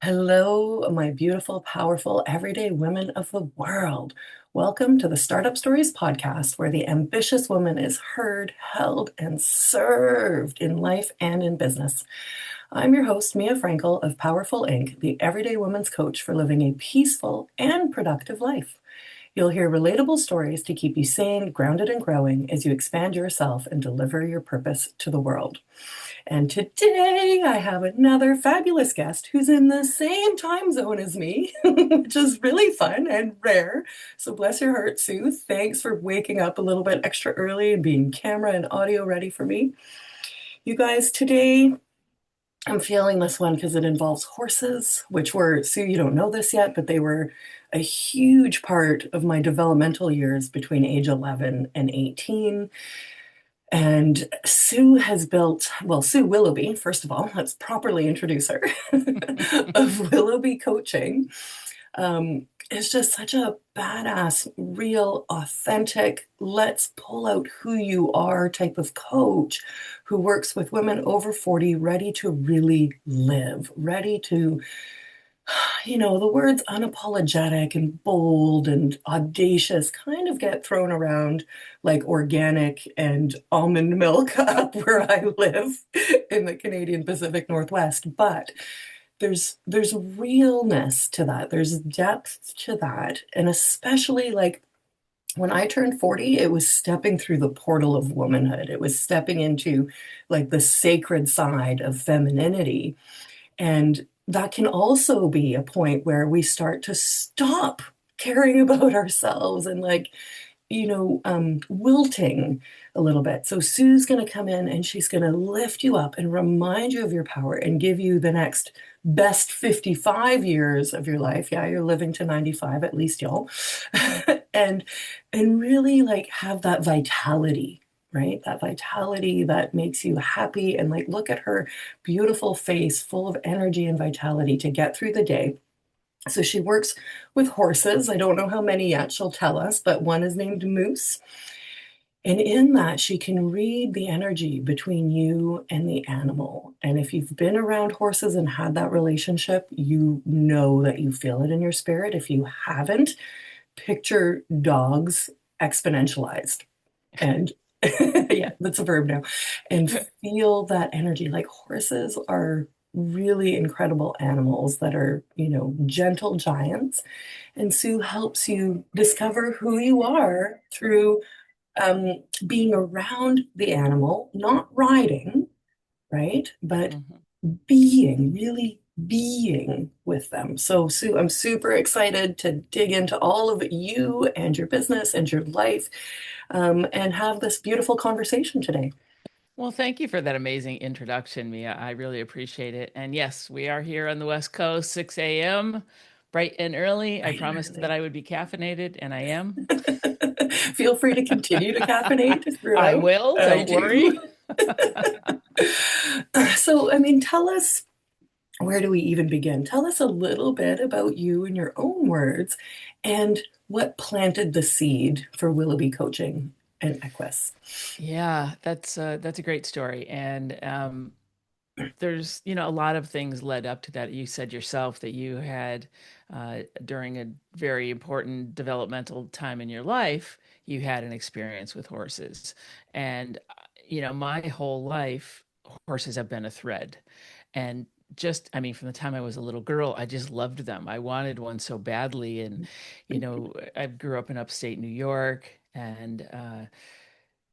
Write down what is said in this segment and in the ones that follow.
Hello, my beautiful, powerful, everyday women of the world. Welcome to the Startup Stories podcast, where the ambitious woman is heard, held, and served in life and in business. I'm your host, Mia Frankel of Powerful Inc., the everyday woman's coach for living a peaceful and productive life. You'll hear relatable stories to keep you sane, grounded, and growing as you expand yourself and deliver your purpose to the world. And today I have another fabulous guest who's in the same time zone as me, which is really fun and rare. So bless your heart, Sue. Thanks for waking up a little bit extra early and being camera and audio ready for me. You guys, today I'm feeling this one because it involves horses, which were, Sue, you don't know this yet, but they were a huge part of my developmental years between age 11 and 18. And Sue has built, well, Sue Willoughby, first of all, let's properly introduce her, of Willoughby Coaching, is just such a badass, real, authentic, let's pull out who you are type of coach who works with women over 40, ready to really live, ready to the words unapologetic and bold and audacious kind of get thrown around like organic and almond milk up where I live in the Canadian Pacific Northwest. But there's realness to that. There's depth to that. And especially like when I turned 40, it was stepping through the portal of womanhood. It was stepping into like the sacred side of femininity. And that can also be a point where we start to stop caring about ourselves and wilting a little bit. So Sue's going to come in and she's going to lift you up and remind you of your power and give you the next best 55 years of your life. Yeah, you're living to 95 at least, y'all. and and really like have that vitality, right? That vitality that makes you happy and like look at her beautiful face full of energy and vitality to get through the day. So she works with horses. I don't know how many yet, she'll tell us, but one is named Moose. And in that, she can read the energy between you and the animal. And if you've been around horses and had that relationship, you know that you feel it in your spirit. If you haven't, picture dogs exponentialized. And yeah, that's a verb now. And feel that energy. Like horses are really incredible animals that are, gentle giants. And Sue helps you discover who you are through being around the animal, not riding, right? But Mhm. being, really being with them. So, Sue, I'm super excited to dig into all of you and your business and your life and have this beautiful conversation today. Well, thank you for that amazing introduction, Mia. I really appreciate it. And yes, we are here on the West Coast, 6 a.m., bright and early. I Right and promised that early. I would be caffeinated, and I am. Feel free to continue to caffeinate I throughout. will, I don't do. worry. So, I mean, tell us, where do we even begin? Tell us a little bit about you in your own words and what planted the seed for Willoughby Coaching and Equus. Yeah, that's a great story. And there's, a lot of things led up to that. You said yourself that you had during a very important developmental time in your life, you had an experience with horses. And my whole life, horses have been a thread. And just, I mean, from the time I was a little girl, I just loved them. I wanted one so badly. And, I grew up in upstate New York, and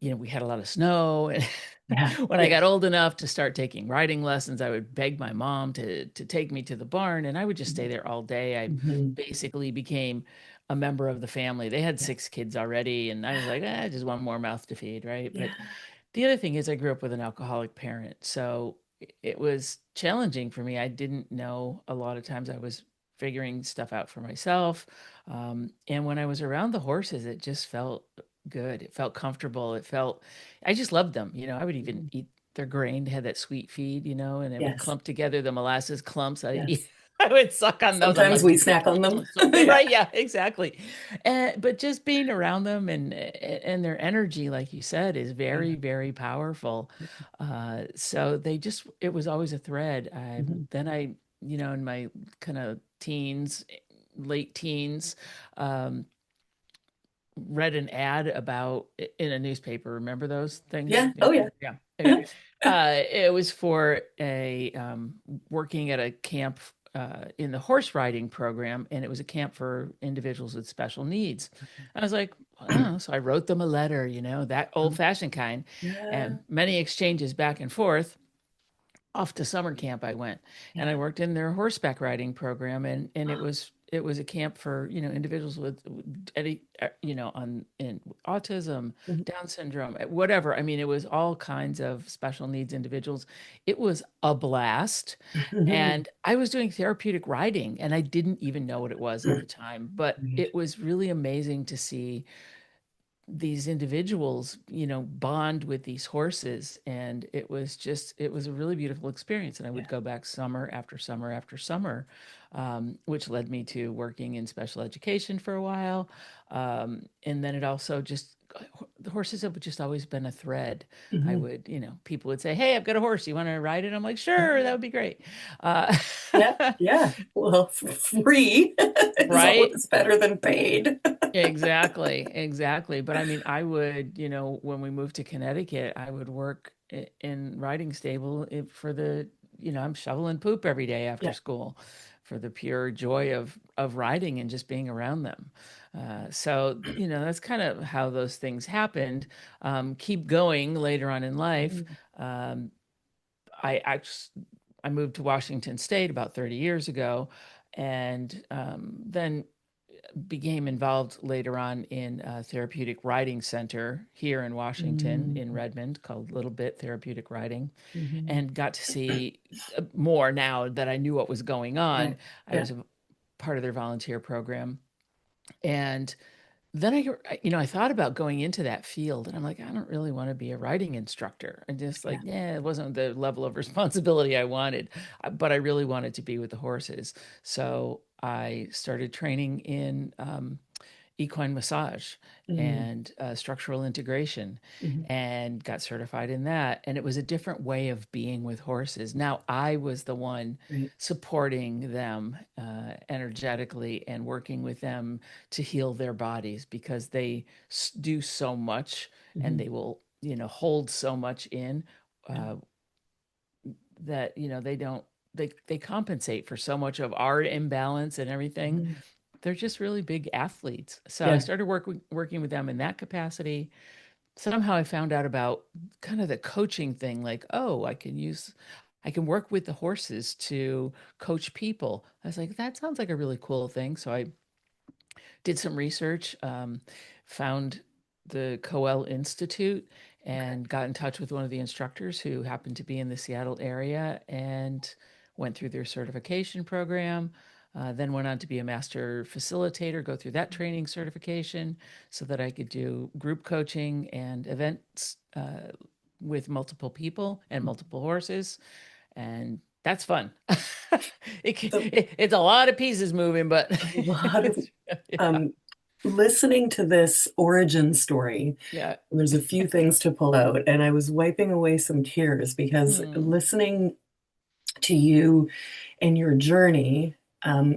we had a lot of snow. And Yeah, when I yeah. got old enough to start taking riding lessons, I would beg my mom to take me to the barn, and I would just stay there all day. I Mhm. basically became a member of the family. They had Yeah, 6 kids already, and I was like, just one more mouth to feed, right? yeah. But the other thing is I grew up with an alcoholic parent, so it was challenging for me. I didn't know, a lot of times I was figuring stuff out for myself. And when I was around the horses, it just felt good. It felt comfortable. I just loved them. I would even Mhm. eat their grain. They had that sweet feed, and it would Yes, clump together, the molasses clumps. yes. I would suck on those. I'm Sometimes like, we snack on them. so good, Yeah. right? Yeah, exactly. But just being around them and their energy, like you said, is Yeah. very, very powerful. So it was always a thread. Mhm. Then I in my kind of teens, late teens, um, read an ad about in a newspaper. Remember those things? Yeah. Oh, yeah. Yeah. Okay. It was for a working at a camp in the horse riding program, and it was a camp for individuals with special needs. I was like, oh, so I wrote them a letter, that old fashioned kind, Yeah. and many exchanges back and forth. Off to summer camp I went, and I Yeah. worked in their horseback riding program, and it was a camp for individuals with any on in autism, Mhm. Down syndrome, whatever. I mean, it was all kinds of special needs individuals. It was a blast, and I was doing therapeutic riding, and I didn't even know what it was at the time, but Right. it was really amazing to see these individuals, bond with these horses. And it was a really beautiful experience. And I would Yeah. go back summer after summer after summer, which led me to working in special education for a while. And then it also just, the horses have just always been a thread. I Mhm. would, people would say, "Hey, I've got a horse. You want to ride it?" I'm like, "Sure, that would be great." Uh, Yeah. Yeah. Well, free is right? always better than paid. Exactly, exactly. But I mean, I would, when we moved to Connecticut, I would work in riding stable for I'm shoveling poop every day after Yeah. school for the pure joy of riding and just being around them. So, that's kind of how those things happened. Keep going later on in life. Mhm. Um, I moved to Washington State about 30 years ago, and then became involved later on in a therapeutic riding center here in Washington, in Mhm. Redmond, called Little Bit Therapeutic Riding, Mhm. and got to see more now that I knew what was going on. Right. I Yeah. was a part of their volunteer program. And then I thought about going into that field, and I'm like, I don't really want to be a riding instructor. And just like, Yeah. yeah, it wasn't the level of responsibility I wanted, but I really wanted to be with the horses. So I started training in equine massage Mhm. and structural integration, Mhm. and got certified in that. And it was a different way of being with horses. Now I was the one Right. supporting them energetically and working with them to heal their bodies, because they do so much, and Mhm. they will, hold so much in, Yeah. uh, that, they don't, they compensate for so much of our imbalance and everything. Mhm. They're just really big athletes. So I Yeah. started working with them in that capacity. Somehow I found out about kind of the coaching thing, like, oh, I can work with the horses to coach people. I was like, that sounds like a really cool thing. So I did some research, found the Coel Institute, and got in touch with one of the instructors who happened to be in the Seattle area, and went through their certification program. Then went on to be a master facilitator, go through that training certification so that I could do group coaching and events with multiple people and multiple horses. And that's fun. The It's a lot of pieces moving, but a lot of yeah. um listening to this origin story, Yeah. there's a few things to pull out, and I was wiping away some tears because Mm, listening to you and your journey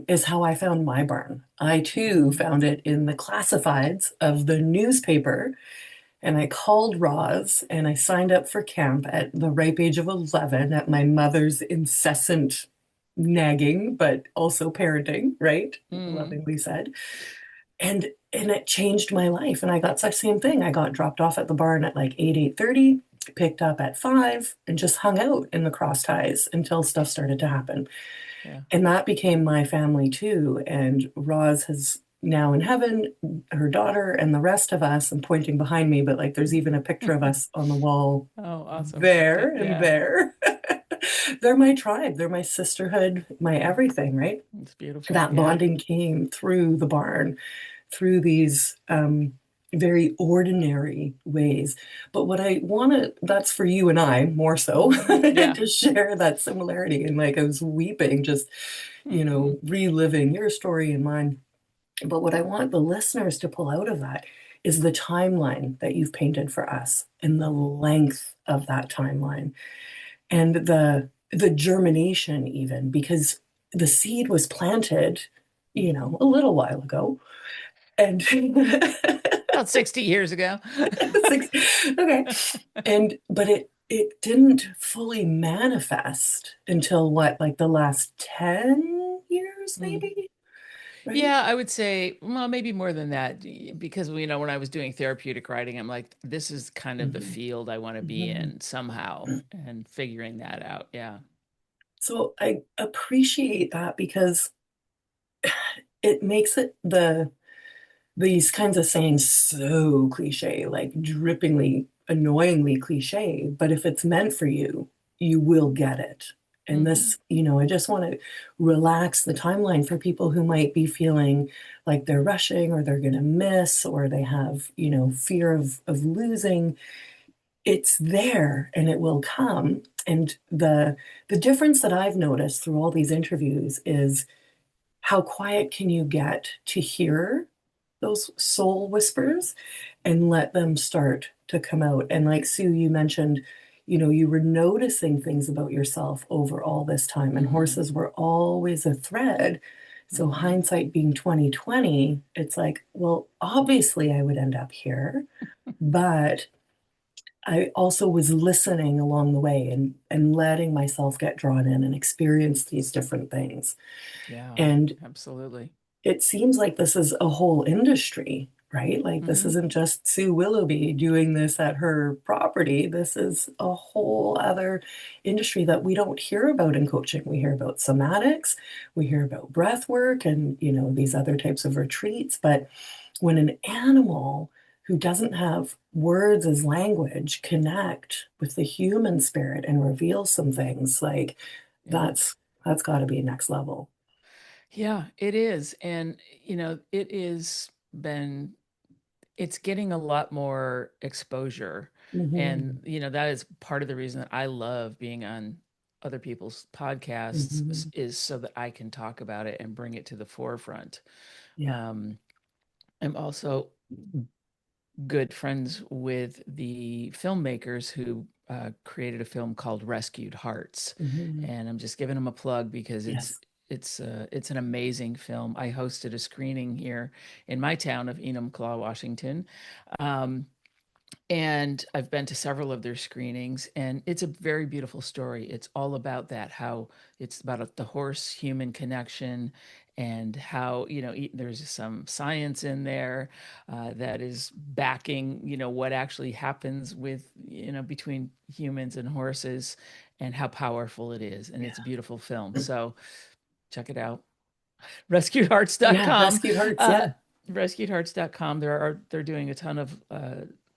is how I found my barn. I too mhm. found it in the classifieds of the newspaper, and I called Roz and I signed up for camp at the ripe age of 11 at my mother's incessant nagging, but also parenting, right? Mm, Lovingly said. And it changed my life. And I got the same thing. I got dropped off at the barn at like 8:30, picked up at 5, and just hung out in the cross ties until stuff started to happen. yeah. And that became my family too. And Roz has now in heaven, her daughter, and the rest of us. I'm pointing behind me, but like there's even a picture of us on the wall Oh, awesome. there and Yeah, there. They're my tribe, they're my sisterhood, my everything, right? it's beautiful. That Yeah. bonding came through the barn, through these very ordinary ways. But what I want to, that's for you and I more so, Yeah. to share that similarity. And like I was weeping, just, Hmm. reliving your story and mine. But what I want the listeners to pull out of that is the timeline that you've painted for us and the length of that timeline and the germination even because the seed was planted, a little while ago. And About 60 years ago. six, okay. But it didn't fully manifest until what, like the last 10 years, Mm. maybe, right? Yeah, I would say, well, maybe more than that, because when I was doing therapeutic writing, I'm like, this is kind of the Mhm. field I want to be Mhm. in somehow, and figuring that out. Yeah. So I appreciate that because it makes it these kinds of sayings so cliche, like drippingly, annoyingly cliche. But if it's meant for you, you will get it. And Hmm. this, I just want to relax the timeline for people who might be feeling like they're rushing or they're going to miss or they have, fear of losing. It's there and it will come. And the difference that I've noticed through all these interviews is how quiet can you get to hear those soul whispers and let them start to come out. And like Sue, you mentioned, you were noticing things about yourself over all this time, and Hmm. horses were always a thread. So Hmm. hindsight being 2020, it's like, well, obviously I would end up here, but I also was listening along the way and letting myself get drawn in and experience these different things. Yeah, And absolutely. it seems like this is a whole industry, right? Like this Hmm. isn't just Sue Willoughby doing this at her property. This is a whole other industry that we don't hear about in coaching. We hear about somatics, we hear about breath work and, these other types of retreats. But when an animal who doesn't have words as language connect with the human spirit and reveal some things, like Yeah. that's got to be next level. Yeah, it is. And, it is it's getting a lot more exposure. And, Hmm. that is part of the reason that I love being on other people's podcasts, Hmm. is so that I can talk about it and bring it to the forefront. Yeah. Um, I'm also good friends with the filmmakers who created a film called Rescued Hearts, Hmm. and I'm just giving them a plug because Yes. it's an amazing film. I hosted a screening here in my town of Enumclaw, Washington. Um, and I've been to several of their screenings, and it's a very beautiful story. It's all about that, how it's about the horse human connection, and how, there's some science in there that is backing, what actually happens with, between humans and horses, and how powerful it is. And it's a Yeah. beautiful film. Mm. So check it out. Yeah. rescuedhearts.com. Rescued Hearts. Uh, Yeah. rescuedhearts.com. They're doing a ton of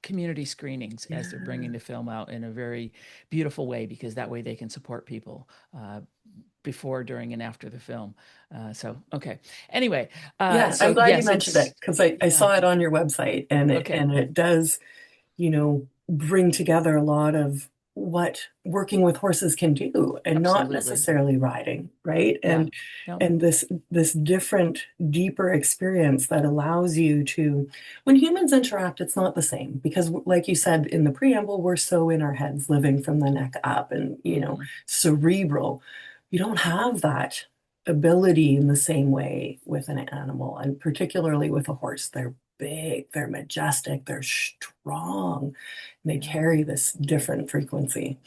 community screenings as they're bringing Yeah. the film out in a very beautiful way, because that way they can support people before, during, and after the film. Okay. Anyway, Yeah. I'm so glad you yes, mentioned it it's, because I yeah, saw it on your website and it okay, and it does, bring together a lot of what working with horses can do and not absolutely. necessarily riding, right? Yeah, And no, and this different, deeper experience that allows you to, when humans interact, it's not the same because, like you said in the preamble, we're so in our heads, living from the neck up and, hmm, cerebral. You don't have that ability in the same way with an animal, and particularly with a horse. They're big, they're majestic, they're strong, and they yeah, carry this different frequency.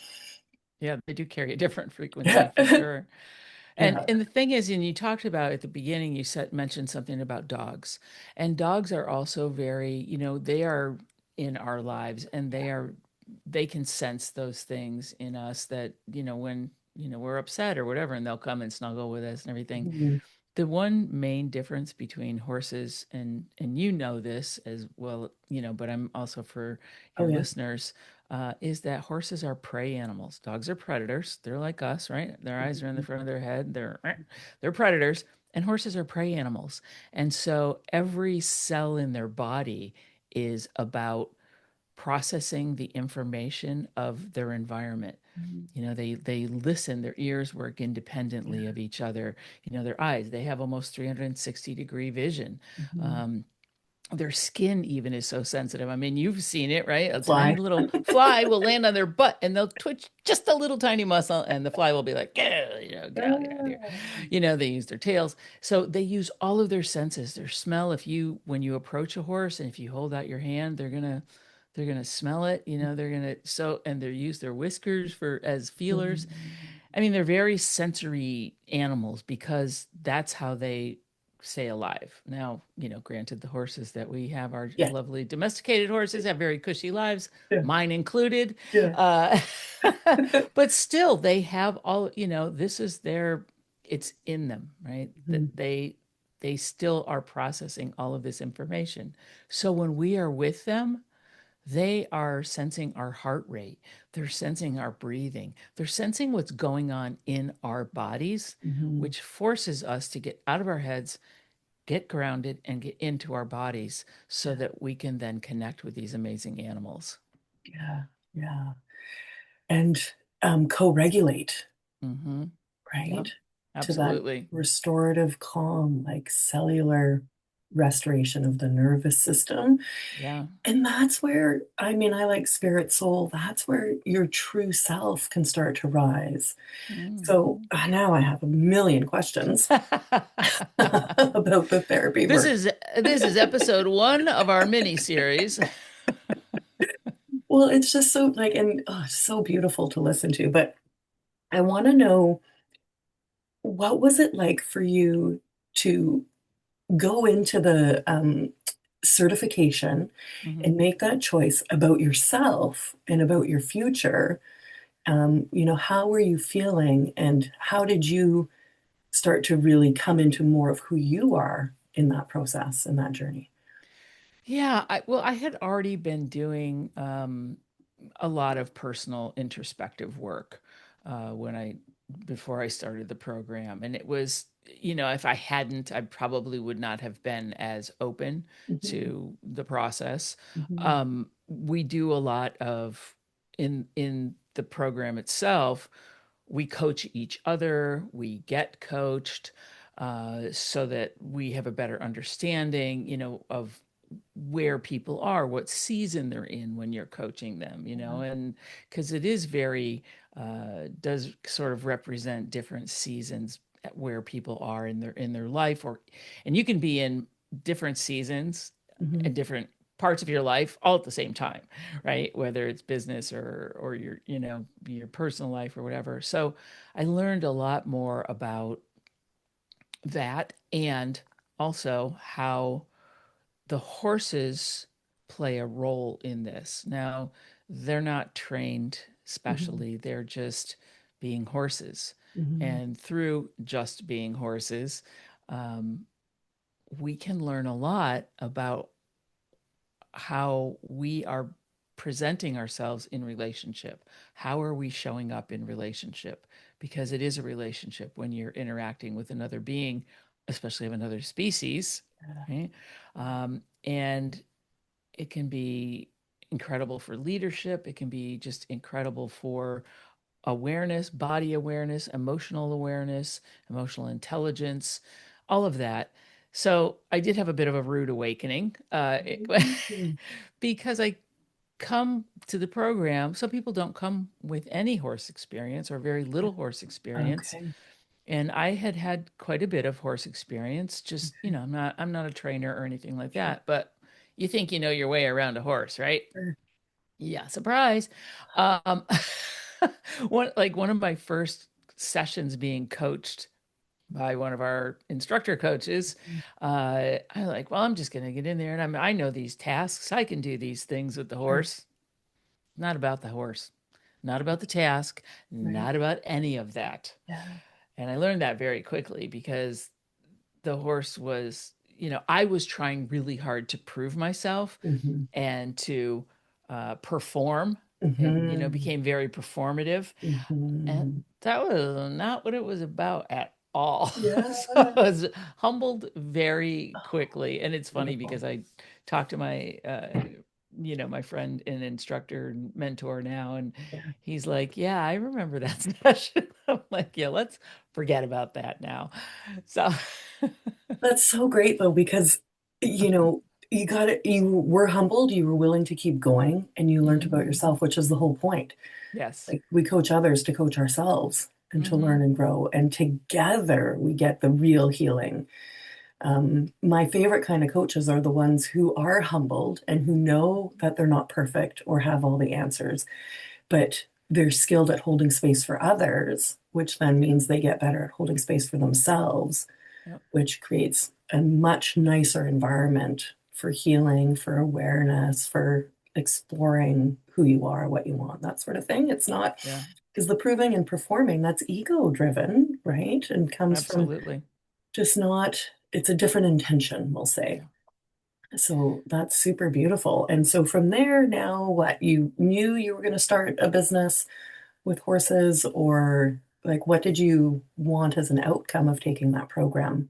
yeah, they do carry a different frequency Yeah. for sure. And Yeah. and the thing is, and you talked about at the beginning, you mentioned something about dogs. And dogs are also very, they are in our lives, and they can sense those things in us that, when, we're upset or whatever, and they'll come and snuggle with us and everything. Mhm. The one main difference between horses, and you know this as well, but I'm also for Oh, your yeah. listeners, is that horses are prey animals. Dogs are predators. They're like us, right? Their eyes are in the front of their head. They're predators, and horses are prey animals. And so every cell in their body is about processing the information of their environment. Mhm. They listen, their ears work independently Yeah. of each other. Their eyes, they have almost 360-degree vision. Mhm. Um, their skin even is so sensitive. I mean, you've seen it, right? A tiny Fly. little fly will land on their butt and they'll twitch just a little tiny muscle, and the fly will be like, "Yeah, get out, get out of here." Ah, They use their tails. So they use all of their senses, their smell. When you approach a horse and if you hold out your hand, they're gonna smell it, and they use their whiskers for as feelers. mhm. I mean, they're very sensory animals because that's how they stay alive. Now, granted, the horses that we have, our Yeah, lovely domesticated horses, have very cushy lives, yeah, mine included. yeah. Uh, but still, they have all, this is it's in them, right? That Mhm. they still are processing all of this information. So when we are with them, they are sensing our heart rate. They're sensing our breathing. They're sensing what's going on in our bodies, Mhm. which forces us to get out of our heads, get grounded, and get into our bodies so Yeah, that we can then connect with these amazing animals. yeah, yeah. And co-regulate, Mm-hmm. right? Yep. To that Absolutely. restorative calm, like cellular restoration of the nervous system. Yeah. And that's where, I mean, I like spirit soul, that's where your true self can start to rise. So Mhm. now I have a million questions about the therapy This work. is this is episode one of our mini series. Well, it's just so like, and so beautiful to listen to. But I want to know, what was it like for you to go into the certification and Mhm. make that choice about yourself and about your future? How were you feeling, and how did you start to really come into more of who you are in that process, in that journey? Yeah, I had already been doing a lot of personal introspective work when I before I started the program, and it was, if I hadn't, I probably would not have been as open Mhm, to the process. mhm, We do a lot of in the program itself. We coach each other. We get coached so that we have a better understanding, of where people are, what season they're in when you're coaching them, yeah, and because it is very, does sort of represent different seasons at where people are in their life, and you can be in different seasons mhm, and different parts of your life all at the same time, right? Whether it's business or your personal life or whatever. So I learned a lot more about that, and also how the horses play a role in this. Now, they're not trained mhm, specially, they're just being horses. mhm, And through just being horses, um, we can learn a lot about how we are presenting ourselves in relationship. How are we showing up in relationship? Because it is a relationship when you're interacting with another being, especially of another species, yeah, right? And it can be incredible for leadership. It can be just incredible for awareness, body awareness, emotional intelligence, all of that. So I did have a bit of a rude awakening mhm. because I come to the program. Some people don't come with any horse experience or very little horse experience. Okay, And I had had quite a bit of horse experience. Just, okay, I'm not a trainer or anything like sure, that, but you think you know your way around a horse, right? sure. Yeah, surprise. Um, one of my first sessions being coached by one of our instructor coaches, Mhm, I'm like, well, I'm just gonna get in there and I know these tasks. I can do these things with the sure, horse. Not about the horse, not about the task, right, not about any of that. yeah, And I learned that very quickly because the horse was, I was trying really hard to prove myself mhm, and to perform, and mhm, became very performative, and mhm. that was not what it was about at all. Yeah, So I was humbled very oh, quickly, and it's funny beautiful. because I talked to my friend and instructor and mentor now, and Yeah. he's like, yeah, I remember that session. I'm like, yeah, let's forget about that now. So That's so great though, because, you know, You got it. You were humbled, you were willing to keep going, and you learned about Hmm. yourself, which is the whole point. Yes. Like we coach others to coach ourselves and to Hmm. learn and grow, and together we get the real healing. My favorite kind of coaches are the ones who are humbled and who know that they're not perfect or have all the answers, but they're skilled at holding space for others, which then means they get better at holding space for themselves, Yep. which creates a much nicer environment for healing, for awareness, for exploring who you are, what you want, that sort of thing. It's not Yeah. because the proving and performing, that's ego driven, right? And comes from Absolutely. just not, it's a different intention, we'll say. Yeah. So that's super beautiful. And so from there, now what? You knew you were going to start a business with horses, or like what did you want as an outcome of taking that program?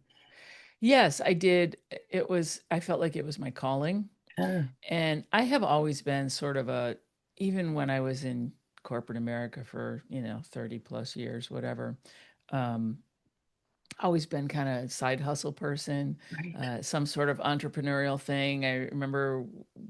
Yes, I did. I felt like it was my calling. Yeah, And I have always been sort of even when I was in corporate America for, 30 plus years, whatever, um, always been kind of side hustle person, right. some sort of entrepreneurial thing. I remember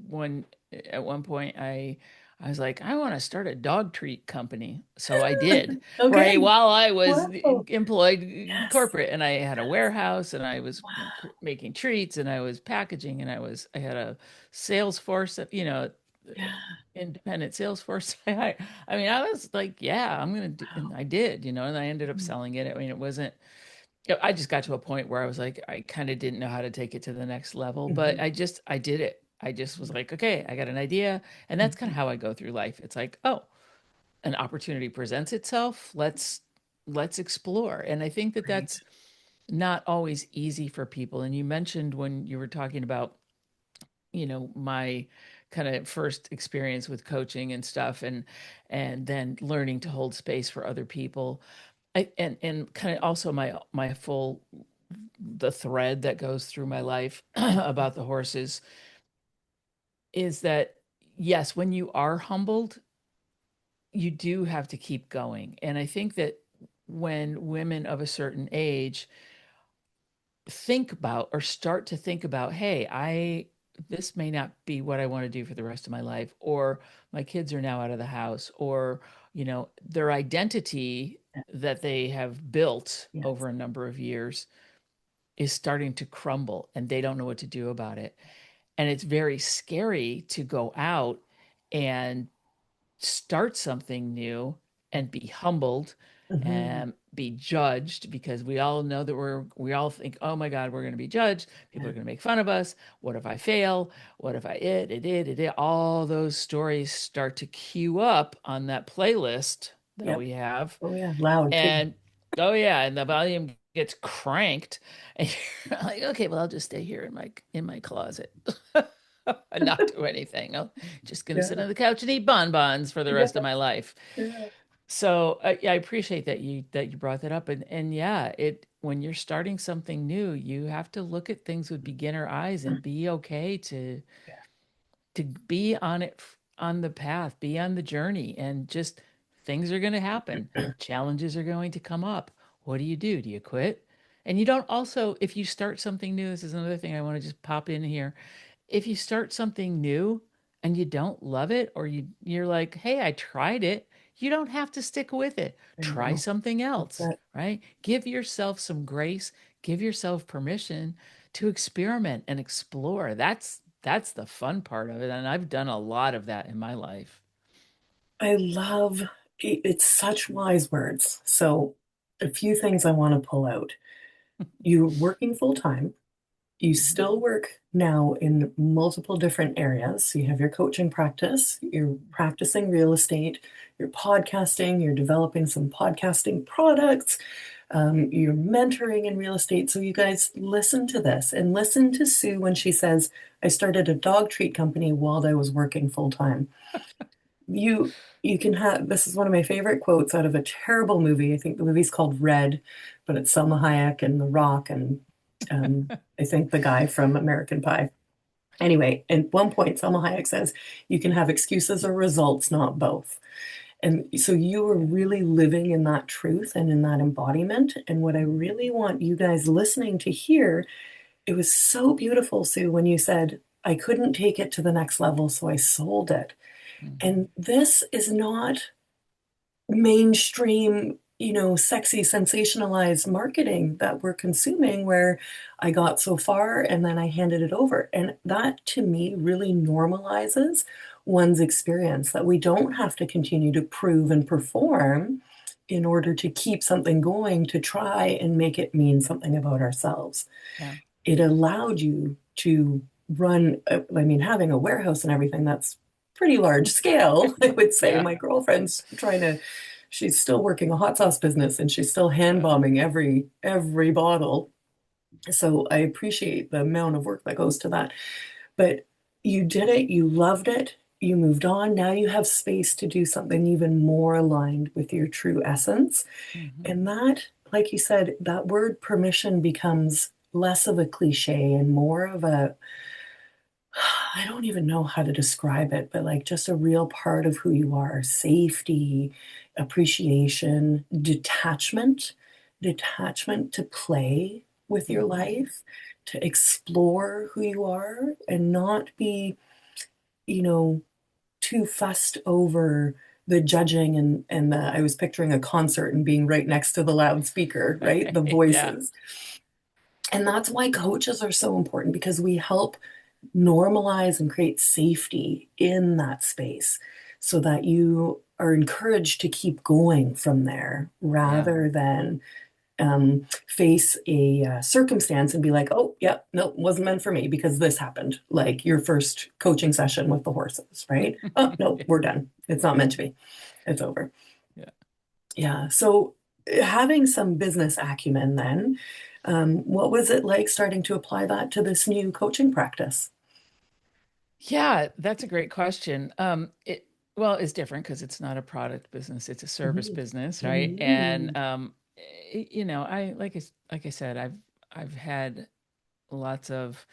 when at one point I was like, I want to start a dog treat company. So I did, right? Okay. While I was Wow. employed Yes. corporate and I had a warehouse and I was Wow. making treats and I was packaging and I had a sales force, Yeah. independent sales force. I mean, I was like, yeah, I'm going to do, and Wow. I did, and I ended up selling it. I mean, it wasn't, I just got to a point where I was like, I kind of didn't know how to take it to the next level, but Mhm. I did it. I just was like, okay, I got an idea. And that's kind of Mhm. how I go through life. It's like, oh, an opportunity presents itself. Let's explore. And I think that Right. that's not always easy for people. And you mentioned when you were talking about, my kind of first experience with coaching and stuff and then learning to hold space for other people. And kind of also my full the thread that goes through my life about the horses is that yes, when you are humbled, you do have to keep going. And I think that when women of a certain age think about or start to think about, hey, I this may not be what I want to do for the rest of my life, or my kids are now out of the house, or their identity that they have built Yes. over a number of years is starting to crumble and they don't know what to do about it. And it's very scary to go out and start something new and be humbled Mhm. and be judged because we all know that we all think, oh my God, we're going to be judged. People Yeah. are going to make fun of us. What if I fail? What if it? All those stories start to queue up on that playlist that Yep. we have. Oh yeah. Loud too. And oh yeah, and the volume gets cranked, and you're like, okay, well, I'll just stay here in my closet and not do anything. I'm just gonna sit Yeah. on the couch and eat bonbons for the rest of Yeah. my life. Yeah. So I appreciate that you brought that up, and yeah, it when you're starting something new, you have to look at things with beginner eyes and be okay to be on on the path, be on the journey, and just things are going to happen. Challenges are going to come up. What do you do? Do you quit? And you don't also, if you start something new, this is another thing I want to just pop in here. If you start something new and you don't love it, or you're like, hey, I tried it, you don't have to stick with it. There you Try go. something That's else, it. right? Give yourself some grace, give yourself permission to experiment and explore. That's the fun part of it. And I've done a lot of that in my life. I love it's such wise words. So a few things I want to pull out. You're working full time. You Mhm. still work now in multiple different areas. So you have your coaching practice, you're practicing real estate, you're podcasting, you're developing some podcasting products, you're mentoring in real estate. So you guys listen to this and listen to Sue when she says, I started a dog treat company while I was working full time. You can have this is one of my favorite quotes out of a terrible movie. I think the movie's called Red, but it's Selma Hayek and The Rock and I think the guy from American Pie. Anyway, at one point, Selma Hayek says, you can have excuses or results, not both. And so you were really living in that truth and in that embodiment. And what I really want you guys listening to hear, it was so beautiful, Sue, when you said, I couldn't take it to the next level, so I sold it. Mhm. And this is not mainstream, sexy, sensationalized marketing that we're consuming where I got so far and then I handed it over. And that to me really normalizes one's experience that we don't have to continue to prove and perform in order to keep something going to try and make it mean something about ourselves. Yeah. It allowed you to run, I mean, having a warehouse and everything, that's pretty large scale, I would say. Yeah. My girlfriend's she's still working a hot sauce business and she's still hand Yeah. bombing every bottle. So I appreciate the amount of work that goes to that. But you did it, you loved it, you moved on. Now you have space to do something even more aligned with your true essence. Mhm. And that, like you said, that word permission becomes less of a cliche and more of a, I don't even know how to describe it, but like just a real part of who you are. Safety, appreciation, detachment to play with your Mhm. life, to explore who you are and not be, you know, too fussed over the judging and I was picturing a concert and being right next to the loudspeaker, right? The Yeah. voices. And that's why coaches are so important because we help normalize and create safety in that space so that you are encouraged to keep going from there Yeah. rather than face a circumstance and be like, oh, yeah, no, wasn't meant for me because this happened. Like your first coaching session with the horses, right? Oh, no, Yeah. we're done. It's not meant to be. It's over. Yeah. Yeah. So having some business acumen then, what was it like starting to apply that to this new coaching practice? Yeah, that's a great question. Well, it's different because it's not a product business, it's a service Mhm. business, right? And Mhm. like I said, I've had lots of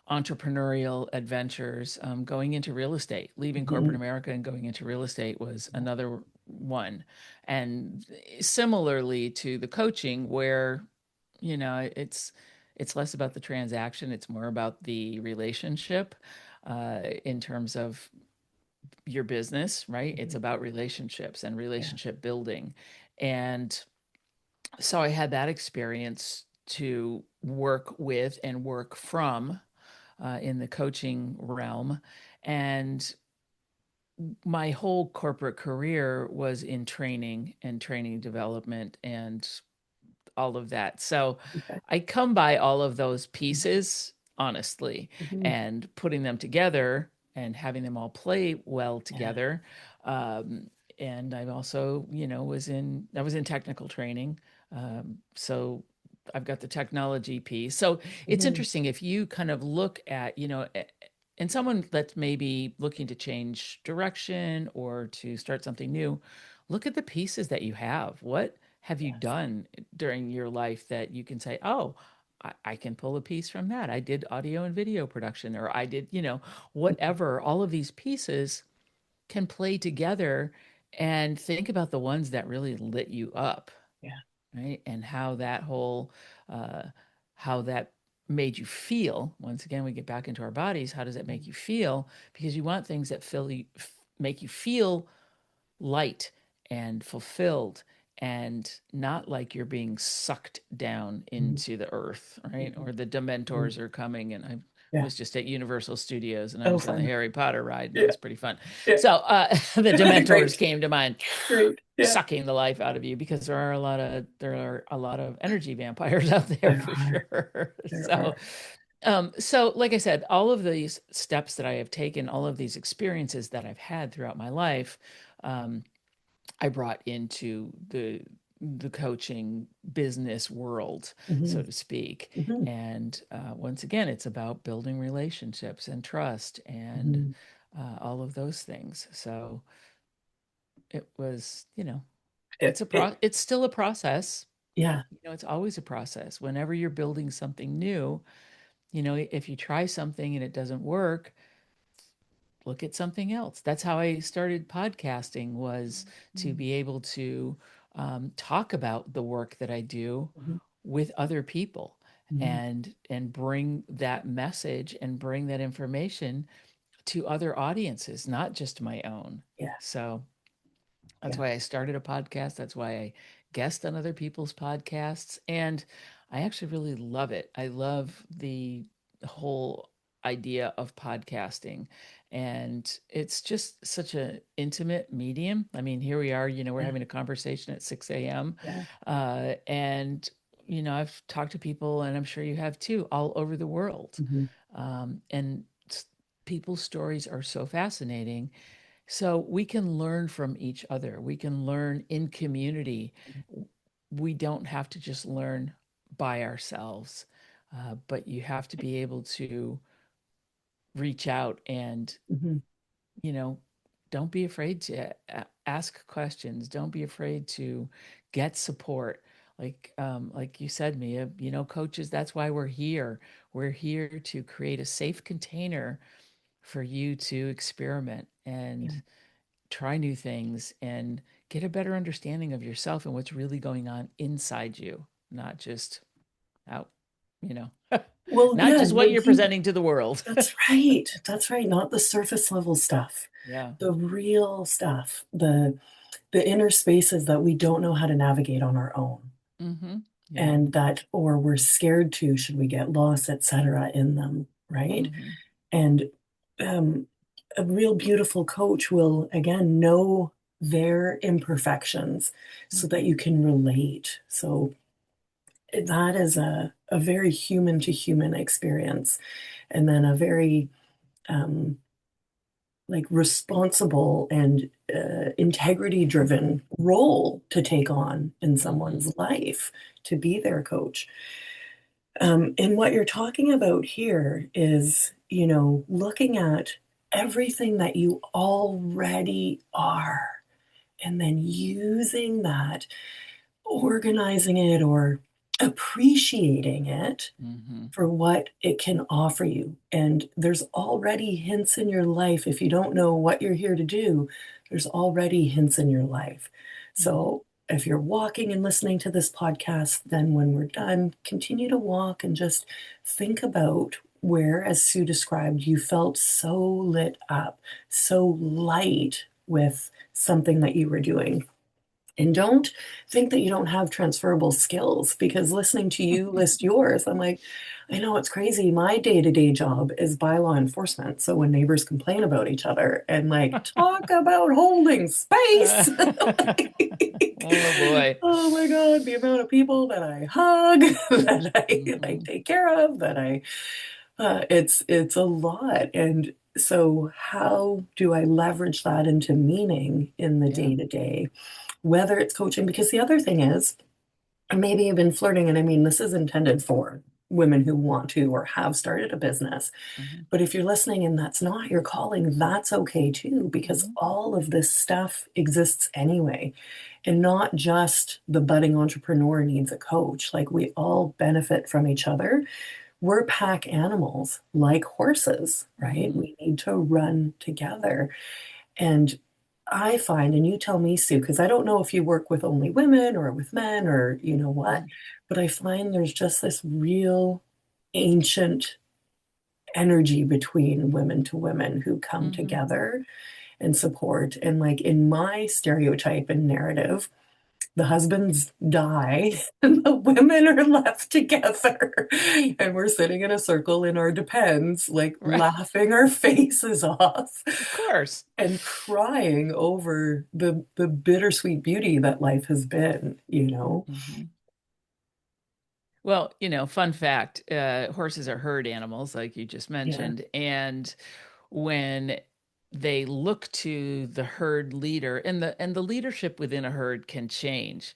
entrepreneurial adventures. Going into real estate, leaving corporate Mhm. America and going into real estate was Yeah. another one. And similarly to the coaching, where, it's less about the transaction, it's more about the relationship in terms of your business, right? It's Mhm. about relationships and Yeah. relationship building. And so I had that experience to work with and work from in the coaching realm. And my whole corporate career was in training and training development and all of that. So Okay. I come by all of those pieces honestly, Mhm. and putting them together and having them all play well Yeah. together. Um, and I also, I was in technical training. So I've got the technology piece. So it's Mhm. interesting if you kind of look at, and someone that's maybe looking to change direction or to start something new, look at the pieces that you have. What have you Yes. done during your life that you can say, oh, I can pull a piece from that. I did audio and video production, or I did, Mhm. whatever. All of these pieces can play together, and think about the ones that really lit you up, Yeah. right? And uh, how that made you feel. Once again, we get back into our bodies. How does it make Mhm. you feel? Because you want things that make you feel light and fulfilled, and not like you're being sucked down Mhm. into the earth, right? Mhm. Or the Mhm. Dementors are coming. And I Yeah. was just at Universal Studios and I Oh, was on the fun. Harry Potter ride, and that Yeah. was pretty fun. Yeah. So the Dementors Great. came to mind, Great. Yeah. sucking the life out of you, because there are a lot of energy vampires out there There for are. sure. There So are. like I said, all of these steps that I have taken, all of these experiences that I've had throughout my life, um, I brought into the coaching business world, so Mhm. to speak. Mhm. And once again, it's about building relationships and trust and Mhm. all of those things. So it was, It, it's still a process. yeah. It's always a process. Whenever you're building something new, if you try something and it doesn't work, look at something else. That's how I started podcasting, was to Mhm. be able to talk about the work that I do Mhm. with other people. Mhm. and bring that message and bring that information to other audiences, not just my own. Yeah. So that's Yeah. why I started a podcast. That's why I guest on other people's podcasts. And I actually really love it. I love the whole idea of podcasting. And it's just such an intimate medium. I mean, here we are, we're Yeah. having a conversation at 6 a.m. Yeah. And, I've talked to people, and I'm sure you have too, all over the world. Mhm. And people's stories are so fascinating, so we can learn from each other. We can learn in community. We don't have to just learn by ourselves, but you have to be able to reach out and, Mhm. you know, don't be afraid to ask questions. Don't be afraid to get support. Like you said, Mia, coaches, that's why we're here. We're here to create a safe container for you to experiment and Yeah. try new things and get a better understanding of yourself and what's really going on inside you, not just out, you know, Well, not yeah, just what the you're deep, presenting to the world. that's right. That's right. Not the surface level stuff. Yeah. The real stuff, the inner spaces that we don't know how to navigate on our own. Mm-hmm. Yeah. And that, or we're scared to, should we get lost, etc., in them, right? Mm-hmm. And um, a real beautiful coach will again know their imperfections so that Mm-hmm. you can relate. So that is a very human to human experience, and then a very um, like responsible and integrity driven role to take on in Mm-hmm. someone's life to be their coach. And what you're talking about here is, looking at everything that you already are and then using that, organizing it or appreciating it Mm-hmm. for what it can offer you. And there's already hints in your life. If you don't know what you're here to do, there's already hints in your life. Mm-hmm. So if you're walking and listening to this podcast, then when we're done, continue to walk and just think about where, as Sue described, you felt so lit up, so light with something that you were doing. And don't think that you don't have transferable skills because listening to you list yours, I'm like, I know it's crazy. My day-to-day job is bylaw enforcement. So when neighbors complain about each other and like talk about holding space, Oh boy. oh my God, the amount of people that I hug, that I Mm-hmm. take care of, that it's a lot. And so how do I leverage that into meaning in the Yeah. day-to-day? Whether it's coaching, because the other thing is, maybe you've been flirting, and I mean, this is intended for women who want to or have started a business. Mm-hmm. But if you're listening and that's not your calling, that's okay too, because Mm-hmm. all of this stuff exists anyway. And not just the budding entrepreneur needs a coach. Like we all benefit from each other. We're pack animals like horses, right? Mm-hmm. We need to run together. And I find, and you tell me, Sue, because I don't know if you work with only women or with men or you know what, Mm-hmm. but I find there's just this real ancient energy between women to women who come Mm-hmm. together and support. And like in my stereotype and narrative, the husbands die and the women are left together. And we're sitting in a circle in our depends, like Right. laughing our faces off Of course. and crying over the bittersweet beauty that life has been. Mm-hmm. Well, fun fact, horses are herd animals, like you just Yeah. mentioned. And when they look to the herd leader, and the leadership within a herd can change.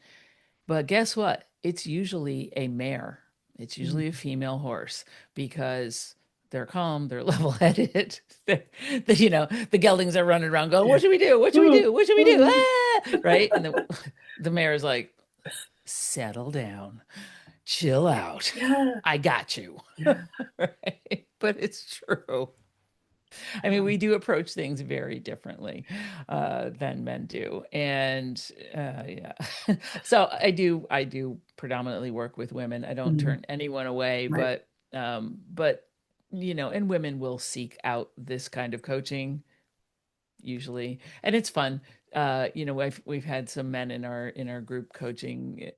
But guess what? It's usually a mare. It's Mm. usually a female horse because they're calm, they're level-headed. The geldings are running around going, Yeah. "What should we do? What should we Oh, do? What should we do?" oh. Ah! Right? And the mare is like, "Settle down. Chill out. Yeah. I got you." Yeah. Right? But it's true. I mean, we do approach things very differently than men do, and yeah. So I do predominantly work with women. I don't Mm, turn anyone away, right. but and women will seek out this kind of coaching usually, and it's fun. We've had some men in our group coaching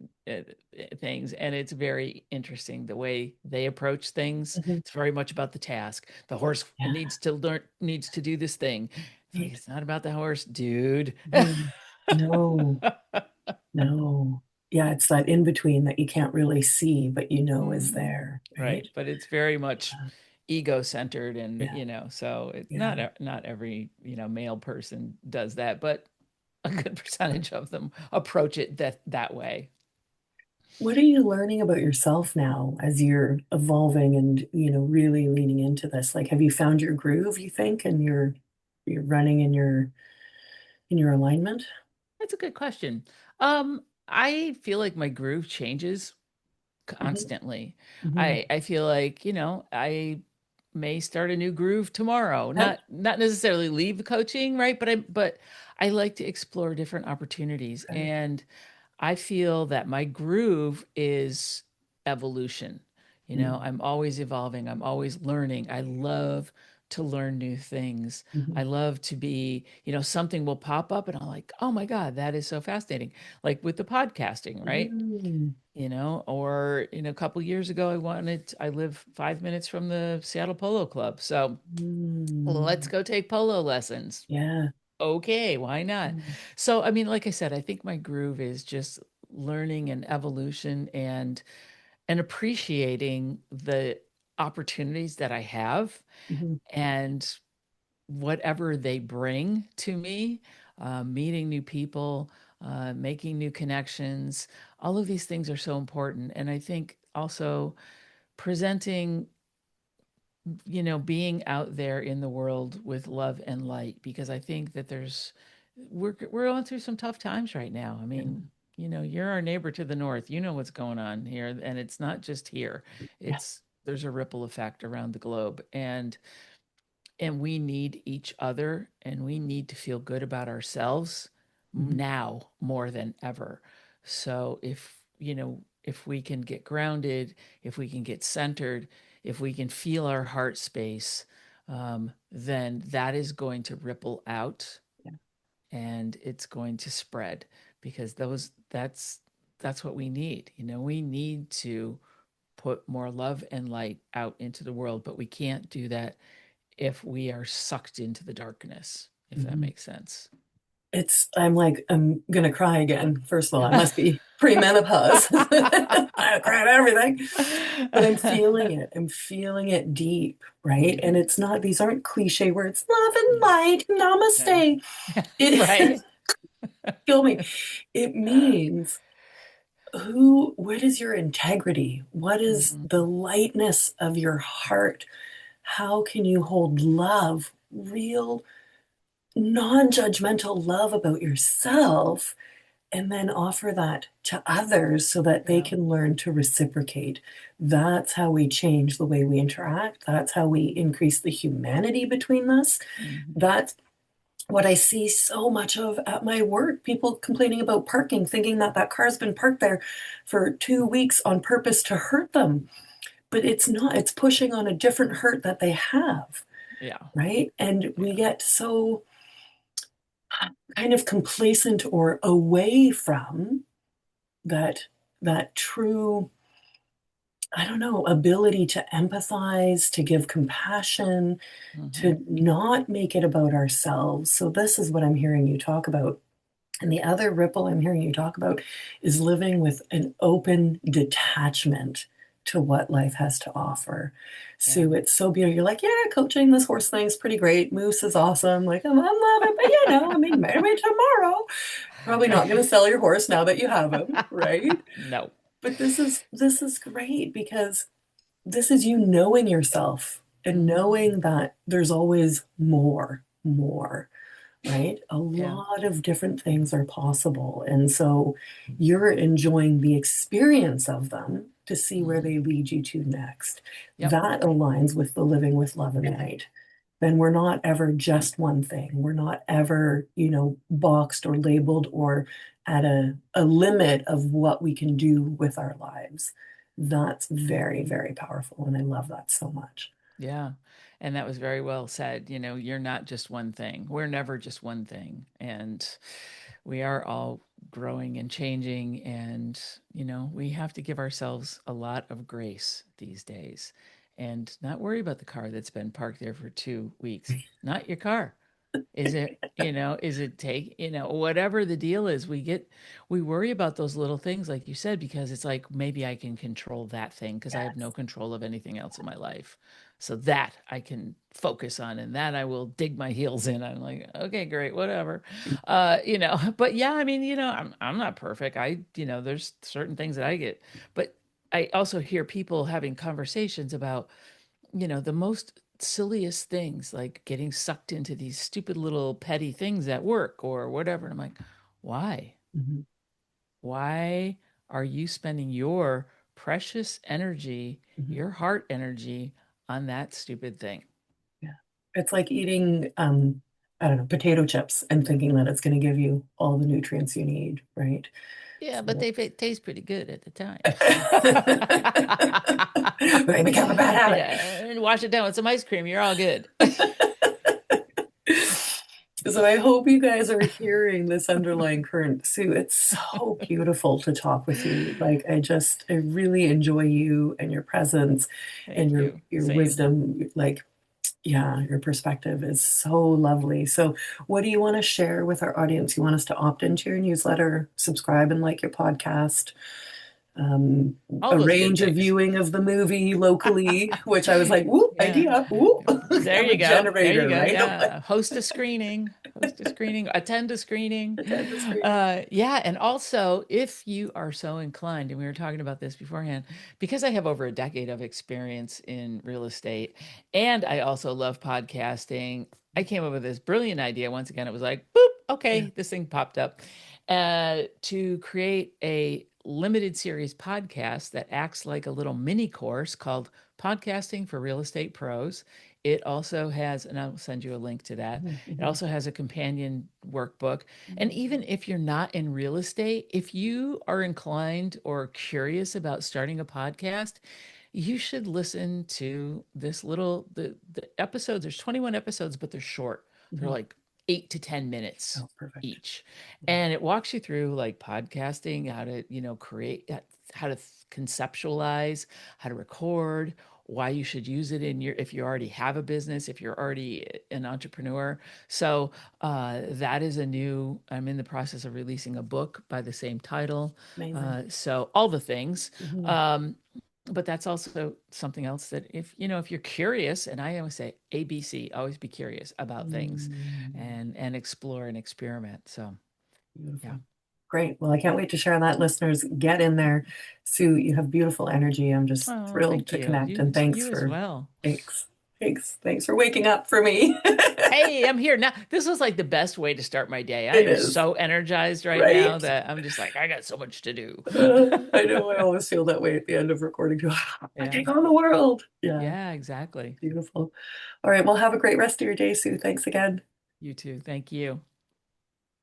things, and it's very interesting the way they approach things. Mhm. It's very much about the task. The horse Yeah, needs to do this thing. It's like right. it's not about the horse, dude. Mhm. No, no. Yeah, it's that in between that you can't really see, but you know is Mhm. there, Right, right? but it's very much ego centered, and Yeah, so it's yeah. not every male person does that, but a good percentage of them approach it that way. What are you learning about yourself now as you're evolving and, really leaning into this? Like, have you found your groove, you think, and you're running in your alignment? That's a good question. I feel like my groove changes Hmm. constantly. Hmm. I feel like, I may start a new groove tomorrow. Okay. Not necessarily leave coaching, right? But I like to explore different opportunities, Okay. and I feel that my groove is evolution. Mm-hmm. I'm always evolving, I'm always learning. I love to learn new things. I love to be, something will pop up and I'm like, oh my God, that is so fascinating. Like with the podcasting, right? Mm-hmm. Or, a couple years ago, I live 5 minutes from the Seattle Polo Club. So let's Mm-hmm. go take polo lessons. Yeah. Okay, why not? So, I mean, like I said, I think my groove is just learning and evolution and appreciating the opportunities that I have Mm-hmm. and whatever they bring to me, meeting new people, making new connections. All of these things are so important. And I think also presenting being out there in the world with love and light, because I think that we're going through some tough times right now. I Yeah. mean, you're our neighbor to the north. You know what's going on here, and it's not just here. Yeah. There's a ripple effect around the globe, and we need each other, and we need to feel good about ourselves Mm-hmm. now more than ever. So if we can get grounded, if we can get centered, if we can feel our heart space, then that is going to ripple out Yeah. and it's going to spread, because that's what we need. We need to put more love and light out into the world, but we can't do that if we are sucked into the darkness, if that Mm-hmm. makes sense. I'm like, I'm gonna cry again. First of all, I must be premenopause. I cry about everything. But I'm feeling it. I'm feeling it deep, right? And Mhm. it's not, these aren't cliche words, love and No, light, no. namaste. It Right. kill me. It means what is your integrity? What is Mhm. the lightness of your heart? How can you hold love, real, non-judgmental love about yourself, and then offer that to others so that they Yeah. can learn to reciprocate? That's how we change the way we interact. That's how we increase the humanity between us. Mhm. That's what I see so much of at my work. People complaining about parking, thinking that that car's been parked there for 2 weeks on purpose to hurt them. But it's not, it's pushing on a different hurt that they have, Yeah. right? And we Yeah. get so kind of complacent or away from that true, I don't know, ability to empathize, to give compassion, Mhm. to not make it about ourselves. So this is what I'm hearing you talk about. And the other ripple I'm hearing you talk about is living with an open detachment to what life has to offer. Yeah. Sue, it's so beautiful. You're like, yeah, coaching this horse thing's pretty great. Moose is awesome. Like, I'm loving, but I mean, maybe tomorrow. Probably not going to sell your horse now that you have him, right? No. But this is great because this is you knowing yourself and Mhm. knowing that there's always more, right? A Yeah. lot of different things are possible. And so you're enjoying the experience of them to see where Mhm. they lead you to next. Yep. That aligns with the living with love and light. then we're not ever just one thing. We're not ever, boxed or labeled or at a limit of what we can do with our lives. That's very, very powerful. And I love that so much. Yeah. And that was very well said. You're not just one thing. We're never just one thing. And we are all growing and changing. And, we have to give ourselves a lot of grace these days and not worry about the car that's been parked there for 2 weeks. Not your car. Is it take, whatever the deal is, we worry about those little things, like you said, because it's like maybe I can control that thing because I have no Yes. control of anything else in my life. So that I can focus on and that I will dig my heels in. I'm like, okay, great, whatever. But yeah, I mean, I'm not perfect. There's certain things that I get, but I also hear people having conversations about the most silliest things, like getting sucked into these stupid little petty things at work or whatever. And I'm like, why? Mhm. Why are you spending your precious energy, Mhm. your heart energy on that stupid thing? Yeah. It's like eating, I don't know, potato chips and thinking that it's going to give you all the nutrients you need, right? Yeah, but So they taste pretty good at the time. they become a bad habit. Yeah, and wash it down with some ice cream. You're all good. So I hope you guys are hearing this underlying current. Sue, it's so beautiful to talk with you. Like I really enjoy you and your presence and Thank your you. your Same. wisdom. Like, yeah, your perspective is so lovely. So what do you want to share with our audience? You want us to opt into your newsletter, subscribe and like your podcast, um, All those good arrange a things. viewing of the movie locally, which I was like, woo, Yeah. idea, woo. There I'm you a go. There you generator, go. right? I'm like, Yeah. Host a screening, attend a screening. attend the screening. Yeah. And also, if you are so inclined, and we were talking about this beforehand, because I have over a decade of experience in real estate and I also love podcasting, I came up with this brilliant idea. Once again, it was like, boop, Yeah. okay, this thing popped up to create a limited series podcast that acts like a little mini course called Podcasting for Real Estate Pros. It also has, and I'll send you a link to that. Mhm, It mhm, also has a companion workbook. And mhm, even if you're not in real estate, if you are inclined or curious about starting a podcast, you should listen to the episodes. There's 21 episodes, but they're short. They're mhm. like 8 to 10 minutes Oh, perfect. each. Yeah. And it walks you through like podcasting, how to, create, how to conceptualize, how to record, why you should use it if you already have a business, if you're already an entrepreneur. So that is I'm in the process of releasing a book by the same title. Amazing. So all the things. Mhm. Um, but that's also something else that if you're curious, and I always say ABC, always be curious about things Mm, and explore and experiment. So yeah. beautiful. Great. Well, I can't wait to share that. Listeners, get in there. Sue, you have beautiful energy. I'm just Oh, thrilled thank to you. connect and thanks You as for well. thanks. Thanks for waking up for me. Hey, I'm here now. This was like the best way to start my day. I It am is, so energized right now right? that I'm just like, I got so much to do. I know I always feel that way at the end of recording too. I Yeah. take on the world. Yeah, Yeah, exactly. beautiful. All right. Well, have a great rest of your day, Sue. Thanks again. You too. Thank you.